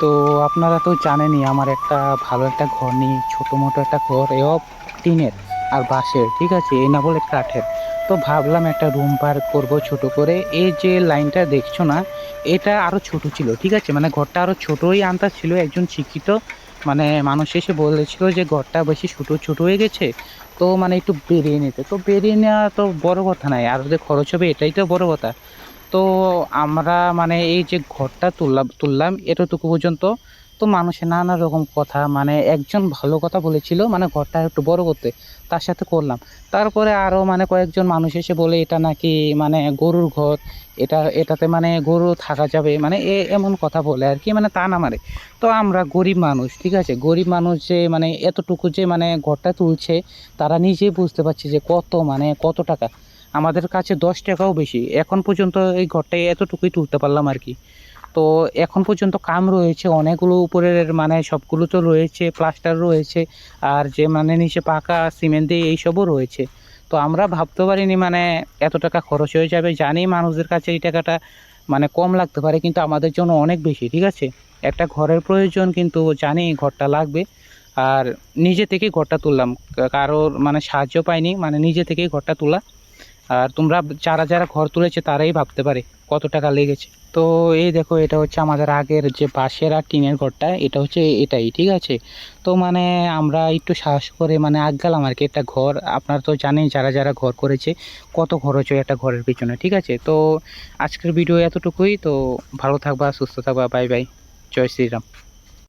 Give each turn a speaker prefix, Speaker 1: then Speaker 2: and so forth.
Speaker 1: তো আপনারা তো জানেনই আমার একটা ভালো একটা ঘর নেই, ছোটো মোটো একটা ঘর, এও টিনের আর বাঁশের, ঠিক আছে, এই না বলে কাঠের। তো ভাবলাম একটা রুম পার করব ছোট করে। এই যে লাইনটা দেখছো না, এটা আরো ছোট ছিল, ঠিক আছে, মানে ঘরটা আরো ছোটই আনতা ছিল। একজন শিক্ষিত মানে মানুষ এসে বলেছিল যে ঘরটা বেশি ছোট ছোট হয়ে গেছে, তো মানে একটু বেরিয়ে নিতে। তো বেরিয়ে নেওয়া তো বড় কথা নাই, আর যে খরচ হবে এটাই তো বড় কথা। তো আমরা মানে এই যে ঘরটা তুললাম এতটুকু পর্যন্ত। তো মানুষের নানা রকম কথা, মানে একজন ভালো কথা বলেছিল মানে ঘরটা একটু বড় করতে, তার সাথে করলাম। তারপরে আরো মানে কয়েকজন মানুষ এসে বলে এটা নাকি মানে গরুর ঘর, এটাতে মানে গরু থাকা যাবে, মানে এমন কথা বলে আর কি, মানে তা না মারে। তো আমরা গরিব মানুষ, ঠিক আছে, গরিব মানুষ যে মানে এতটুকু যে মানে ঘরটা তুলছে, তারা নিজেই বুঝতে পারছে যে কত মানে কত টাকা। আমাদের কাছে 10 টাকাও বেশি, এখন পর্যন্ত এই ঘরটায় এতটুকুই তুলতে পারলাম আর কি। তো এখন পর্যন্ত কাম রয়েছে অনেকগুলো, উপরের মানে সবগুলো তো রয়েছে, প্লাস্টার রয়েছে, আর যে মানে নিচে পাকা সিমেন্ট দিয়ে এইসবও রয়েছে। তো আমরা ভাবতে পারিনি মানে এত টাকা খরচ হয়ে যাবে। জানি মানুষদের কাছে এই টাকাটা মানে কম লাগতে পারে, কিন্তু আমাদের জন্য অনেক বেশি, ঠিক আছে। একটা ঘরের প্রয়োজন, কিন্তু জানি ঘরটা লাগবে। আর নিজে থেকেই ঘরটা তুললাম, কারোর মানে সাহায্য পাইনি, মানে নিজে থেকেই ঘরটা তোলা। আর তোমরা যারা যারা ঘর তুলেছে তারাই ভাবতে পারে কত টাকা লেগেছে। তো এই দেখো, এটা হচ্ছে আমাদের আগের যে বাঁশের আর টিনের ঘরটা, এটা হচ্ছে এটাই, ঠিক আছে। তো মানে আমরা একটু সাহস করে মানে আগালাম আর কি। একটা ঘর আপনারা তো জানেন, যারা যারা ঘর করেছে কত খরচ হয় একটা ঘরের পিছনে, ঠিক আছে। তো আজকের ভিডিও এতটুকুই। তো ভালো থাকবা, সুস্থ থাকবা, বাই বাই, জয় শ্রীরাম।